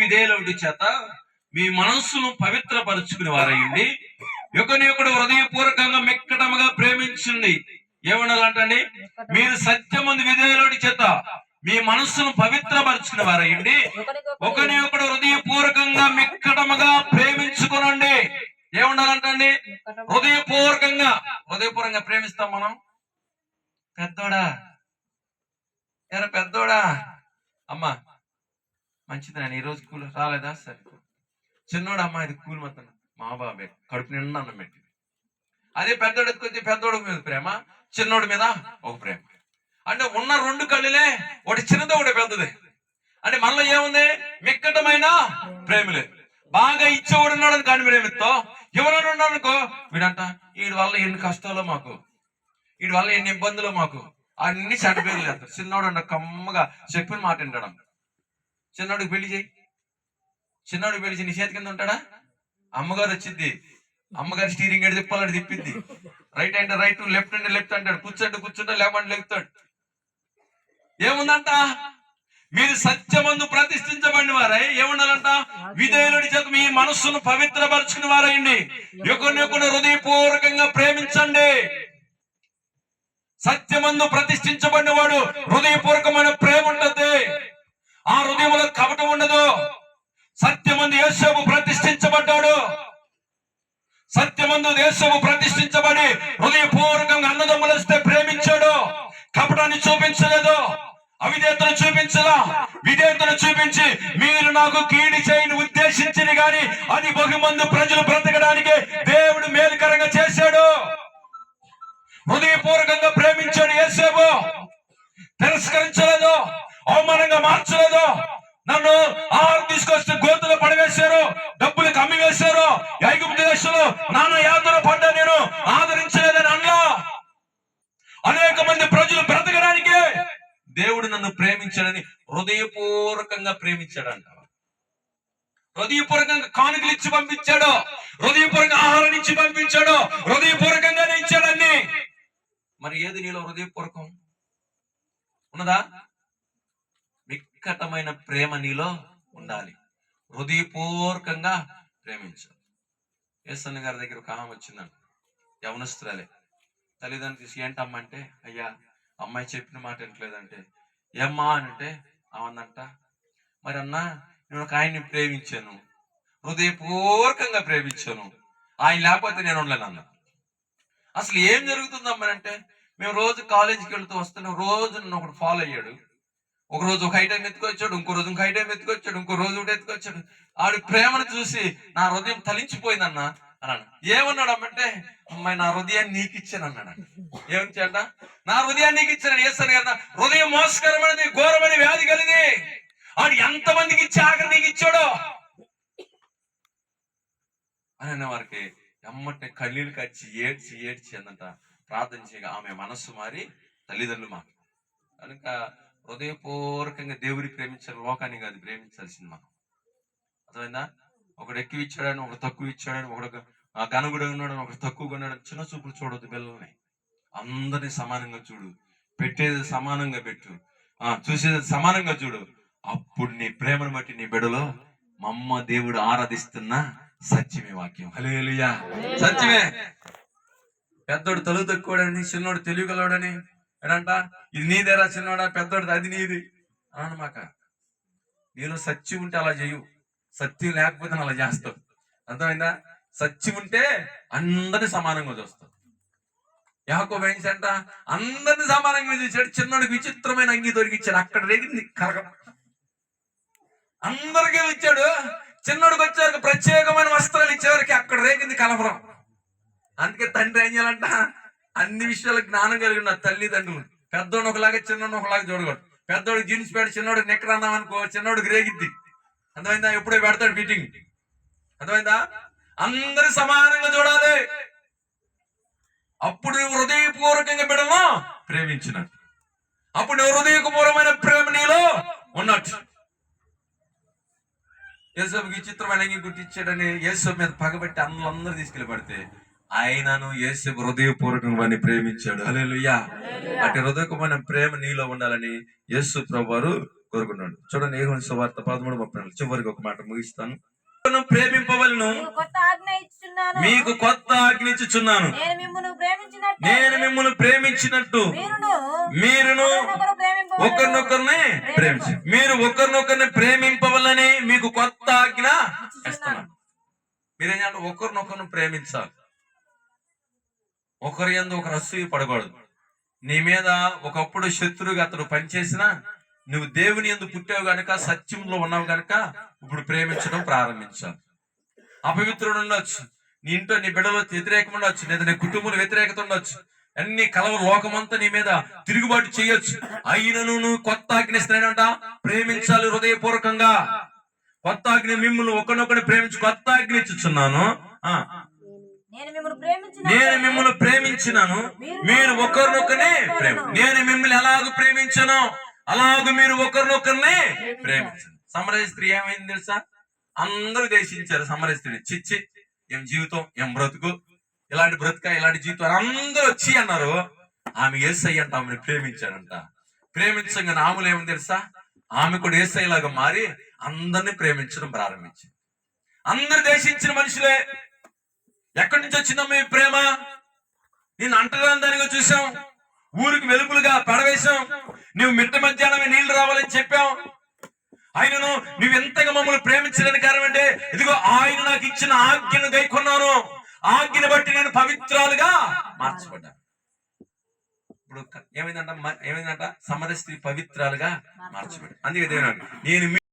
విధేయులవుడి చేత మీ మనస్సును పవిత్రపరుచుకుని వారయ్యండి, ఒకరినొకడు హృదయపూర్వకంగా మిక్కటముగా ప్రేమించండి. ఏమనాలంటండి? మీరు సత్యమందు విధేయులవుడి చేత మీ మనస్సును పవిత్రపరుచుకుని వారయ్యండి, ఒకరినొకడు హృదయపూర్వకంగా మిక్కటముగా ప్రేమించుకునండి. ఏముండాలంటండి? హృదయపూర్వకంగా ప్రేమిస్తాం మనం. పెద్దోడా ఎరా పెద్దోడా, అమ్మా మంచిది నాన్న ఈరోజు కూల్ రాలేదా? సరే. చిన్నోడు అమ్మ ఇది కూల్ మొత్తం మా బాబే కడుపు నిండా అన్నం పెట్టి. అదే పెద్దోడు ఎత్తుకొచ్చి పెద్దోడు మీద ప్రేమ, చిన్నోడి మీద ఒక ప్రేమ. అంటే ఉన్న రెండు కళ్ళులే, ఒకటి చిన్నది ఒకటి పెద్దది. అంటే మనలో ఏముంది? మిక్కటమైన ప్రేమ లేదు. బాగా ఇచ్చేవాడు ఉన్నాడు కాని ప్రేమితో, ఎవరు ఉన్నాడు అనుకో వీడంట వీడి వల్ల ఎన్ని కష్టాలు మాకు, వీడి వల్ల ఎన్ని ఇబ్బందులు మాకు, అన్ని సర్టిఫికేట్లు చేస్తారు. చిన్నోడు అంట కమ్మగా చెప్పిన మాట వింటాడు. చిన్నోడికి పెళ్లి చేయి, చిన్నోడికి పెళ్లి చేయి, నీ చేతి కింద ఉంటాడా? అమ్మగారు వచ్చింది, అమ్మగారు స్టీరింగ్ ఎడు తిప్పాలని తిప్పింది, రైట్ అంటే రైట్, లెఫ్ట్ అంటే లెఫ్ట్ అంటాడు, కూర్చుంటే కూర్చుంటే లేమంటే లెగుతాడు. ఏముందంట? మీరు సత్యమందు ప్రతిష్ఠించబడిన వారై ఏముండాలంట? విధేయుడి చేత మీ మనస్సును పవిత్రపరుచుకుని వారైండి, ఒకరినొకరు హృదయపూర్వకంగా ప్రేమించండి. సత్యమందు ప్రతిష్ఠించబడిన వాడు హృదయపూర్వకమైన ప్రేమ ఉంటుంది, ఆ హృదయంలో కపటం ఉండదు. సత్యమందు యేసయ్య ప్రతిష్ఠించబడ్డాడు, సత్యమందు యేసయ్య ప్రతిష్ఠించబడి హృదయపూర్వకంగా అన్నదమ్ములు వస్తే ప్రేమించాడు. కపటాన్ని చూపించలేదు, అవిధేయతను చూపించలా. విధేయతను చూపించి మీరు నాకు కీడి చేయని ఉద్దేశించింది గాని అది బహుమంది ప్రజలు బ్రతకడానికి దేవుడు మేలుకరంగా చేశాడు. హృదయపూర్వకంగా ప్రేమించాడు యేసయ్య. తిరస్కరించలేదు, అవమానంగా మార్చలేదు. నన్ను ఆహారం తీసుకొస్తే గోతులో పడవేశారు, డబ్బులకు అమ్మి వేశారు, ఐగుప్తు దేశంలో నాన్న యాతన పడ్డా, నేను ఆదరించలేదని అన్నా. అనేక మంది ప్రజలు బ్రతకడానికి దేవుడు నన్ను ప్రేమించాడని హృదయపూర్వకంగా ప్రేమించాడంట. హృదయపూర్వకంగా కానుకలు ఇచ్చి పంపించాడు, హృదయపూర్వకంగా ఆహారం ఇచ్చి పంపించాడు, హృదయపూర్వకంగానే ఇచ్చాడన్ని. మరి ఏది నీలో హృదయపూర్వకం ఉన్నదా? మిక్కటమైన ప్రేమ నీలో ఉండాలి, హృదయపూర్వకంగా ప్రేమించాలి. యేసన్న గారి దగ్గర ఒక ఆమె వచ్చిందంట, యవనస్తురాలే. తల్లిదండ్రులు తీసి ఏంటమ్మా అంటే, అయ్యా అమ్మాయి చెప్పిన మాట వింటలేదంటే. ఏమ్మా అని అంటే అవందంట, మరి అన్నా నేను ఒక ఆయన్ని ప్రేమించాను, హృదయపూర్వకంగా ప్రేమించాను, ఆయన లేకపోతే నేను ఉండలేను అన్న. అసలు ఏం జరుగుతుందమ్మా అంటే, మేము రోజు కాలేజీకి వెళ్తూ వస్తున్నాం, రోజు నన్ను ఒకటి ఫాలో అయ్యాడు. ఒక రోజు ఒక ఐటెం ఎత్తుకొచ్చాడు, ఇంకో రోజు ఇంకో ఐటెం ఎత్తుకొచ్చాడు, ఇంకో రోజు ఒకటి ఎత్తుకొచ్చాడు. ఆడి ప్రేమను చూసి నా హృదయం తలించిపోయిందన్న అన్నాడు. ఏమన్నాడు అమ్మంటే, అమ్మాయి నా హృదయాన్ని నీకు ఇచ్చాను అన్నాడు. ఏమిచ్చాడ? నా హృదయాన్ని నీకు ఇచ్చాను. యేసయ్య గారు హృదయం మోసకరమైనది, ఘోరమైన వ్యాధి కలిగి ఆడు ఎంతమందికి ఇచ్చి ఆఖరి నీకు ఇచ్చాడో అని అన్న వారికి ఎమ్మటే కన్నీళ్ళు కచ్చి ఏడ్చి అందంట ప్రార్థన చేయగా ఆమె మనస్సు మారి తల్లిదండ్రులు మాట. కనుక హృదయపూర్వకంగా దేవుడిని ప్రేమించాలి, లోకాన్ని కాదు ప్రేమించాల్సింది మనం. అర్థమైందా? ఒకడు ఎక్కువ ఇచ్చాడని, ఒకడు తక్కువ ఇచ్చాడని, ఒకడు కనుగుడు ఉన్నాడని, ఒకడు తక్కువగా ఉన్నాడని చిన్న చూపులు చూడొద్దు. పిల్లల్ని అందరినీ సమానంగా చూడు, పెట్టేది సమానంగా పెట్టు, చూసేది సమానంగా చూడు. అప్పుడు నీ ప్రేమను బట్టి నీ బిడ్డలో మమ్మ దేవుడు ఆరాధిస్తున్న సత్యమే వాక్యం. హల్లెలూయా, సత్యమే. పెద్దోడు తలుగు తక్కువడని, చిన్నోడు తెలియగలవాడని ఏనంట, ఇది నీదేరా చిన్నోడా, పెద్దోడు అది నీది అనమాక. నీలో సత్యం ఉంటే అలా చేయు, సత్యం లేకపోతే అలా చేస్తావు. అర్థమైందా? సత్యం ఉంటే అందరినీ సమానంగా చూస్తావు. యాకోబు ఏంటంట, అందరినీ సమానంగా చూసాడు. చిన్నోడికి విచిత్రమైన అంగీ దొరికిచ్చాడు, అక్కడ రేగింది కలగం. అందరికీ ఇచ్చాడు, చిన్నోడికి వచ్చేవారికి ప్రత్యేకమైన వస్త్రాలు ఇచ్చేవారికి అక్కడ రేగింది కలవరం. అందుకే తండ్రి ఏం చేయాలంట, అన్ని విషయాలకు జ్ఞానం కలిగి ఉన్న తల్లిదండ్రులు పెద్దోడు ఒకలాగా చిన్నోడు ఒకలాగా చూడకూడదు. పెద్దోడికి జీన్స్ ప్యాంట్, చిన్నోడికి నిక్కర్ అన్నాం అనుకో, చిన్నోడికి రేగిద్ది. అర్థమైందా? ఎప్పుడే పెడతాడు ఫిట్టింగ్. అర్థమైందా? అందరూ సమానంగా చూడాలి. అప్పుడు నువ్వు హృదయపూర్వకంగా బిడ్డను ప్రేమించినట్టు, అప్పుడు నువ్వు హృదయపూర్వమైన ప్రేమ నీలో ఉన్నట్టు. యేసయ్యకి చిత్రమైన గుర్తించాడని యేసయ్య మీద పగబెట్టి అందరూ తీసుకెళ్ళి పడితే ఆయనను యేసయ్య హృదయపూర్వకంగా ప్రేమించాడు. హల్లెలూయా. అటు హృదయపూర్వకమైన ప్రేమ నీలో ఉండాలని యేసు ప్రభువారు కోరుకున్నాడు. చూడండి యోహాను సువార్త 13:34 చివరికి ఒక మాట ముగిస్తాను. ప్రేమింపవలను, మీకు కొత్త ఆజ్ఞ ఇచ్చుచున్నాను, నేను మిమ్మల్ని ప్రేమించినట్టు మీరును ఒకరినొకరిని ప్రేమించు. మీరు ఒకరినొకరిని ప్రేమింపవలని మీకు కొత్త ఆజ్ఞ ఇస్తున్నాను. మీరేం చేయాలి? ఒకరినొకరిని ప్రేమించాలి. ఒకరి యందు ఒకరు అసూయ పడకూడదు. నీ మీద ఒకప్పుడు శత్రువుగా అతడు పనిచేసినా నువ్వు దేవుని యందు పుట్టావు గనుక, సత్యంలో ఉన్నావు గనుక ఇప్పుడు ప్రేమించడం ప్రారంభించాలి. అపవిత్రుడు ఉండొచ్చు, నీ ఇంట్లో నీ బిడ్డలో వ్యతిరేకం ఉండొచ్చు, లేదా నీ కుటుంబంలో వ్యతిరేకత ఉండొచ్చు, అన్ని కలవ లోకమంతా నీ మీద తిరుగుబాటు చేయొచ్చు. అయినను నువ్వు కొత్త ఆజ్ఞ ఇస్తున్నాడంట, ప్రేమించాలి హృదయపూర్వకంగా. కొత్త ఆజ్ఞ, మిమ్మల్ని ఒకరినొకరిని ప్రేమించి కొత్త ఆజ్ఞ ఇచ్చుచున్నాను, నేను మిమ్మల్ని ప్రేమించినాను, మీరు ఒకరినొకరిని నేను మిమ్మల్ని ఎలాగ ప్రేమించాను అలాగ మీరు ఒకరినొకరిని ప్రేమించండి. సమరయ స్త్రీ ఏమైంది తెలుసా? అందరూ దేశించారు సమరయ స్త్రీ. చిచ్చి ఏం జీవితం, ఏం బ్రతుకు, ఇలాంటి బ్రతుక, ఇలాంటి జీవితం అందరూ వచ్చి అన్నారు. ఆమె యేసయ్య అంట ఆమెను ప్రేమించాడంట. ప్రేమించగానే ఆమెలు ఏమని తెలుసా? ఆమె కూడా యేసయ్యలాగా మారి అందరినీ ప్రేమించడం ప్రారంభించింది. అందరు దేశించిన మనుషులే. ఎక్కడి నుంచి వచ్చిందమ్మా ఈ ప్రేమ? నేను అంటరాని దానిగా చూసాం, ఊరికి వెలుపులుగా పడవేశాం, నువ్వు మిట్ట మధ్యాహ్నమే నీళ్లు రావాలని చెప్పావు. ఆయనను నువ్వు ఎంతగా మమ్మల్ని ప్రేమించడానికి కారణం అంటే, ఇదిగో ఆయన నాకు ఇచ్చిన ఆజ్ఞను గైకొన్నాను, ఆజ్ఞను బట్టి నేను పవిత్రాలుగా మార్చబడ్డాను. ఇప్పుడు ఏమైందంట సమరయ స్త్రీ పవిత్రాలుగా మార్చబడ్డాను. అందుకే నేను